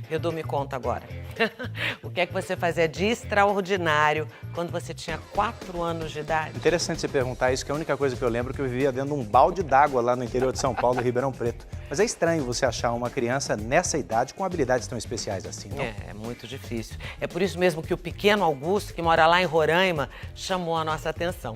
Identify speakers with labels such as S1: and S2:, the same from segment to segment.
S1: Edu, me conta agora. O que é que você fazia de extraordinário quando você tinha 4 anos de idade?
S2: Interessante você perguntar isso, que a única coisa que eu lembro é que eu vivia dentro de um balde d'água lá no interior de São Paulo, Ribeirão Preto. Mas é estranho você achar uma criança nessa idade com habilidades tão especiais assim, não?
S1: É muito difícil. É por isso mesmo que o pequeno Augusto, que mora lá em Roraima, chamou a nossa atenção.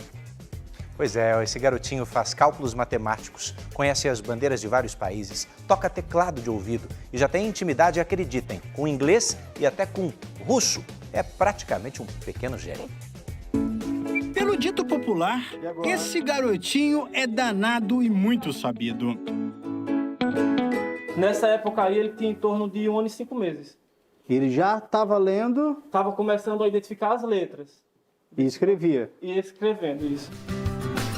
S2: Pois é, esse garotinho faz cálculos matemáticos, conhece as bandeiras de vários países, toca teclado de ouvido e já tem intimidade, acreditem, com inglês e até com russo. É praticamente um pequeno gênio.
S3: Pelo dito popular, esse garotinho é danado e muito sabido.
S4: Nessa época aí, ele tinha em torno de 1 ano e 5 meses.
S5: Ele já estava lendo
S4: Estava começando a identificar as letras
S5: e escrevia.
S4: e escrevendo isso.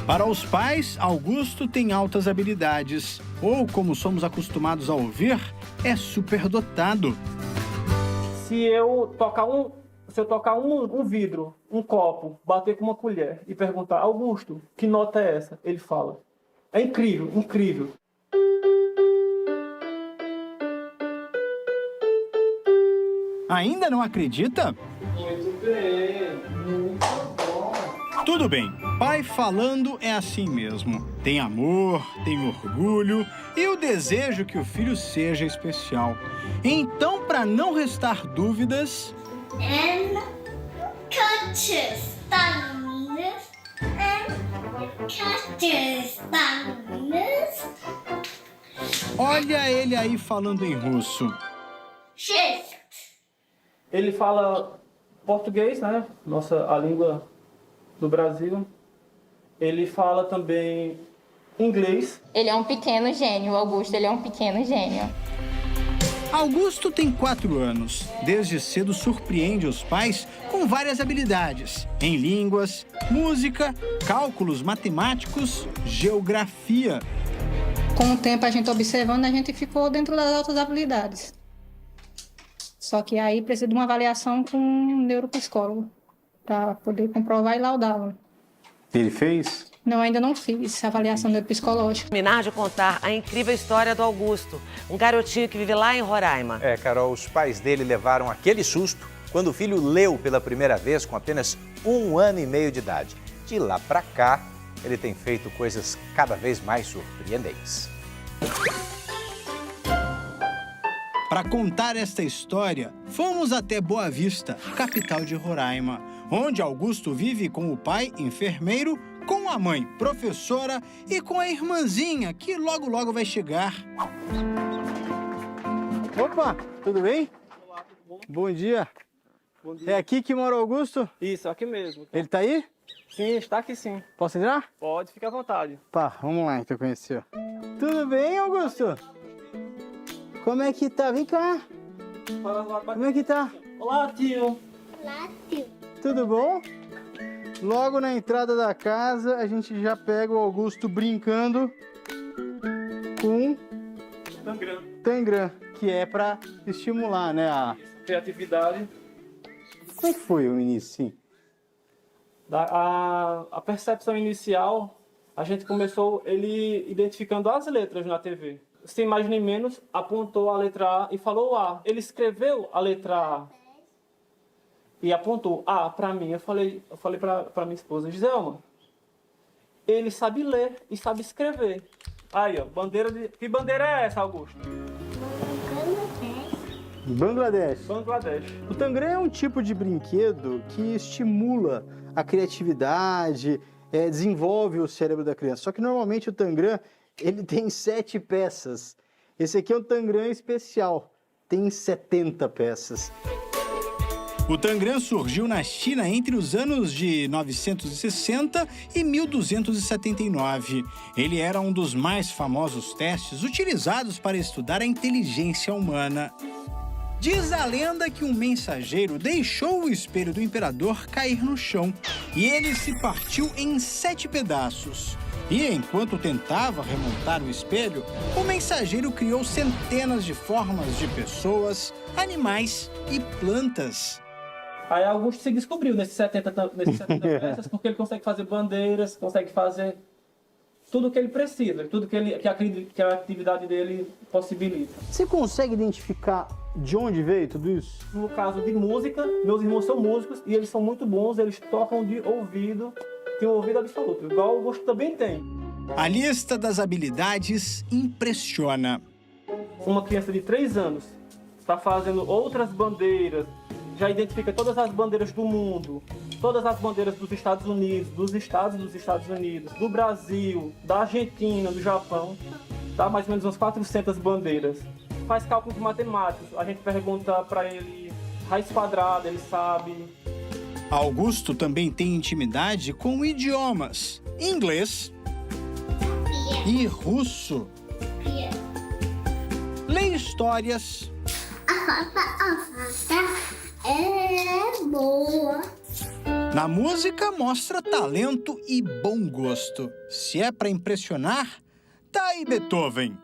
S3: Para os pais, Augusto tem altas habilidades, ou, como somos acostumados a ouvir, é superdotado.
S4: Se eu tocar um vidro, um copo, bater com uma colher e perguntar, Augusto, que nota é essa? Ele fala. É incrível, incrível.
S3: Ainda não acredita?
S4: Muito bem, muito bom.
S3: Tudo bem, pai falando é assim mesmo. Tem amor, tem orgulho e o desejo que o filho seja especial. Então, para não restar dúvidas,
S6: And catches thumbs and catches thumbs.
S3: olha ele aí falando em russo.
S6: Shift.
S4: Ele fala português, né? A língua do Brasil. Ele fala também inglês.
S7: Ele é um pequeno gênio, o Augusto, ele é um pequeno gênio.
S3: Augusto tem 4 anos. Desde cedo surpreende os pais com várias habilidades em línguas, música, cálculos matemáticos, geografia.
S8: Com o tempo, a gente observando, a gente ficou dentro das altas habilidades. Só que aí precisa de uma avaliação com um neuropsicólogo para poder comprovar e laudá-lo.
S5: Ele fez?
S8: Não, ainda não fiz avaliação neuropsicológica.
S1: Terminar de contar a incrível história do Augusto, um garotinho que vive lá em Roraima.
S2: É, Carol, os pais dele levaram aquele susto quando o filho leu pela primeira vez com apenas 1 ano e meio de idade. De lá pra cá, ele tem feito coisas cada vez mais surpreendentes.
S3: Para contar esta história, fomos até Boa Vista, capital de Roraima, onde Augusto vive com o pai, enfermeiro, com a mãe, professora, e com a irmãzinha, que logo logo vai chegar.
S5: Opa, tudo bem?
S4: Olá, tudo bom?
S5: Bom dia.
S4: Bom dia.
S5: É aqui que mora o Augusto?
S4: Isso, aqui mesmo.
S5: Ele tá aí?
S4: Sim, está aqui sim.
S5: Posso entrar?
S4: Pode, fica à vontade.
S5: Pá, vamos lá então conhecer. Tudo bem, Augusto? Como é que tá? Vem cá. Como é que tá?
S4: Olá, tio.
S6: Olá, tio.
S5: Tudo bom? Logo na entrada da casa, a gente já pega o Augusto brincando com Tangram, que é pra estimular, né?
S4: Criatividade.
S5: Como é que foi o início, sim?
S4: A percepção inicial, a gente começou ele identificando as letras na TV. Sem mais nem menos, apontou a letra A e falou A. Ele escreveu a letra A e apontou A para mim. Eu falei para minha esposa, Giselma, ele sabe ler e sabe escrever. Aí, ó, bandeira de... Que bandeira é essa, Augusto?
S5: Bangladesh.
S4: Bangladesh.
S5: O Tangram é um tipo de brinquedo que estimula a criatividade, desenvolve o cérebro da criança. Só que normalmente o Tangram, ele tem 7 peças. Esse aqui é um Tangram especial, tem 70 peças.
S3: O Tangram surgiu na China entre os anos de 960 e 1279. Ele era um dos mais famosos testes utilizados para estudar a inteligência humana. Diz a lenda que um mensageiro deixou o espelho do imperador cair no chão e ele se partiu em 7 pedaços. E enquanto tentava remontar o espelho, o mensageiro criou centenas de formas de pessoas, animais e plantas.
S4: Aí Augusto se descobriu nesses 70 peças, porque ele consegue fazer bandeiras, consegue fazer tudo o que ele precisa, tudo que a atividade dele possibilita.
S5: Você consegue identificar De onde veio tudo isso?
S4: No caso de música, meus irmãos são músicos e eles são muito bons, eles tocam de ouvido, têm um ouvido absoluto, igual o Augusto também tem.
S3: A lista das habilidades impressiona.
S4: Uma criança de 3 anos está fazendo outras bandeiras, já identifica todas as bandeiras do mundo, todas as bandeiras dos Estados Unidos, dos estados dos Estados Unidos, do Brasil, da Argentina, do Japão, dá mais ou menos umas 400 bandeiras. Faz cálculos matemáticos, a gente pergunta para ele raiz quadrada, ele sabe.
S3: Augusto também tem intimidade com idiomas, inglês e russo. Lê histórias.
S6: A foto é boa.
S3: Na música mostra talento e bom gosto. Se é para impressionar, tá aí Beethoven.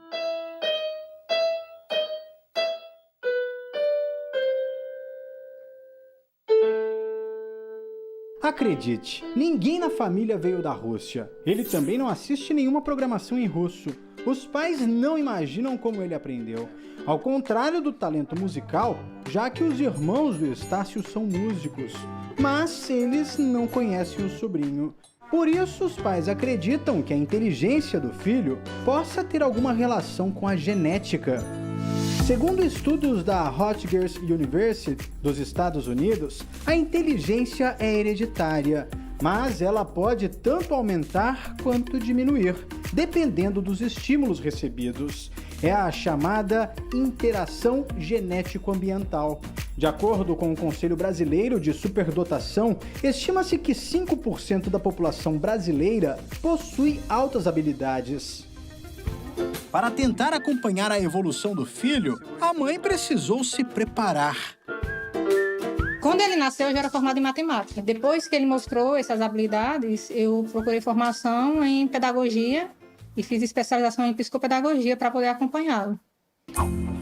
S5: Acredite, ninguém na família veio da Rússia. Ele também não assiste nenhuma programação em russo. Os pais não imaginam como ele aprendeu. Ao contrário do talento musical, já que os irmãos do Estácio são músicos. Mas eles não conhecem o sobrinho. Por isso, os pais acreditam que a inteligência do filho possa ter alguma relação com a genética. Segundo estudos da Rutgers University dos Estados Unidos, a inteligência é hereditária, mas ela pode tanto aumentar quanto diminuir, dependendo dos estímulos recebidos. É a chamada interação genético-ambiental. De acordo com o Conselho Brasileiro de Superdotação, estima-se que 5% da população brasileira possui altas habilidades.
S3: Para tentar acompanhar a evolução do filho, a mãe precisou se preparar.
S8: Quando ele nasceu, eu já era formada em matemática. Depois que ele mostrou essas habilidades, eu procurei formação em pedagogia e fiz especialização em psicopedagogia para poder acompanhá-lo.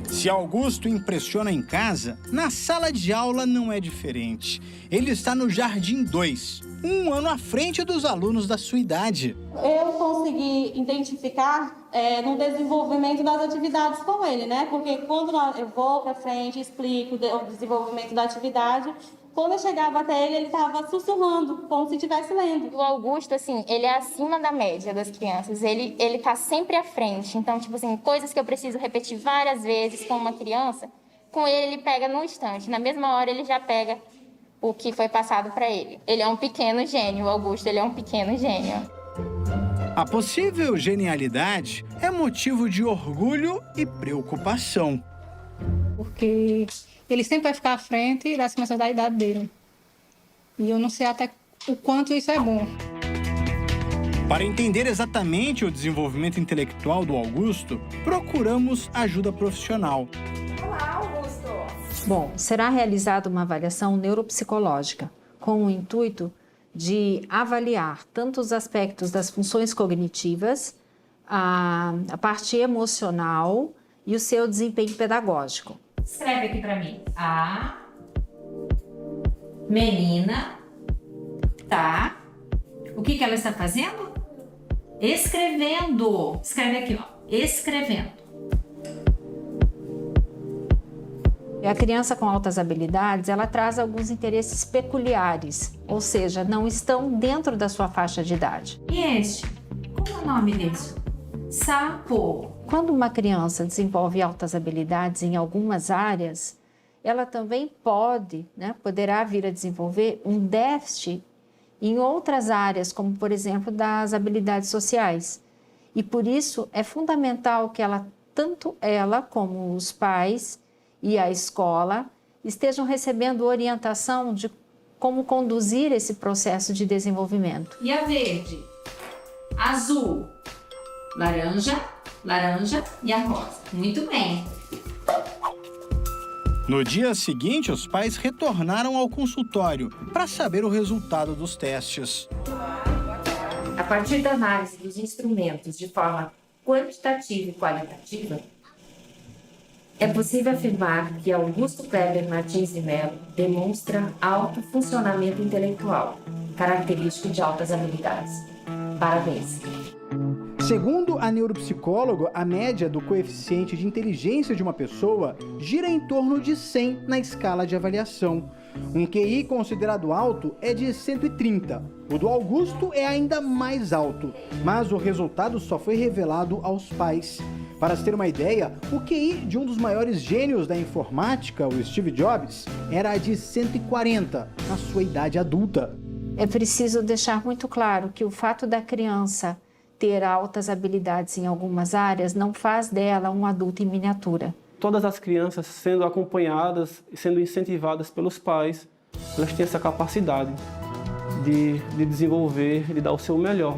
S3: Se Augusto impressiona em casa, na sala de aula não é diferente. Ele está no Jardim 2, um ano à frente dos alunos da sua idade.
S9: Eu consegui identificar no desenvolvimento das atividades com ele, né? Porque quando eu vou para frente, explico o desenvolvimento da atividade, quando eu chegava até ele, ele estava sussurrando, como se estivesse lendo.
S7: O Augusto, assim, ele é acima da média das crianças. Ele tá sempre à frente. Então, tipo assim, coisas que eu preciso repetir várias vezes com uma criança, com ele pega num instante. Na mesma hora, ele já pega o que foi passado para ele. Ele é um pequeno gênio, o Augusto, ele é um pequeno gênio.
S3: A possível genialidade é motivo de orgulho e preocupação.
S8: Porque ele sempre vai ficar à frente das crianças da idade dele. E eu não sei até o quanto isso é bom.
S3: Para entender exatamente o desenvolvimento intelectual do Augusto, procuramos ajuda profissional.
S10: Olá, Augusto! Bom, será realizada uma avaliação neuropsicológica com o intuito de avaliar tanto os aspectos das funções cognitivas, a parte emocional e o seu desempenho pedagógico. Escreve aqui para mim. A menina tá... O que ela está fazendo? Escrevendo. Escreve aqui, ó. Escrevendo. A criança com altas habilidades, ela traz alguns interesses peculiares, ou seja, não estão dentro da sua faixa de idade. E este? Como é o nome disso? Sapo. Quando uma criança desenvolve altas habilidades em algumas áreas, ela também poderá vir a desenvolver um déficit em outras áreas, como, por exemplo, das habilidades sociais. E por isso é fundamental que tanto ela como os pais e a escola estejam recebendo orientação de como conduzir esse processo de desenvolvimento. E a verde? Azul, laranja e a rosa. Muito bem.
S3: No dia seguinte, os pais retornaram ao consultório para saber o resultado dos testes.
S10: A partir da análise dos instrumentos de forma quantitativa e qualitativa, é possível afirmar que Augusto Kleber Martins de Mello demonstra alto funcionamento intelectual, característico de altas habilidades. Parabéns!
S5: Segundo a neuropsicóloga, a média do coeficiente de inteligência de uma pessoa gira em torno de 100 na escala de avaliação. Um QI considerado alto é de 130. O do Augusto é ainda mais alto, mas o resultado só foi revelado aos pais. Para se ter uma ideia, o QI de um dos maiores gênios da informática, o Steve Jobs, era de 140 na sua idade adulta.
S10: É preciso deixar muito claro que o fato da criança ter altas habilidades em algumas áreas não faz dela um adulto em miniatura.
S4: Todas as crianças sendo acompanhadas e sendo incentivadas pelos pais, elas têm essa capacidade de desenvolver, de dar o seu melhor.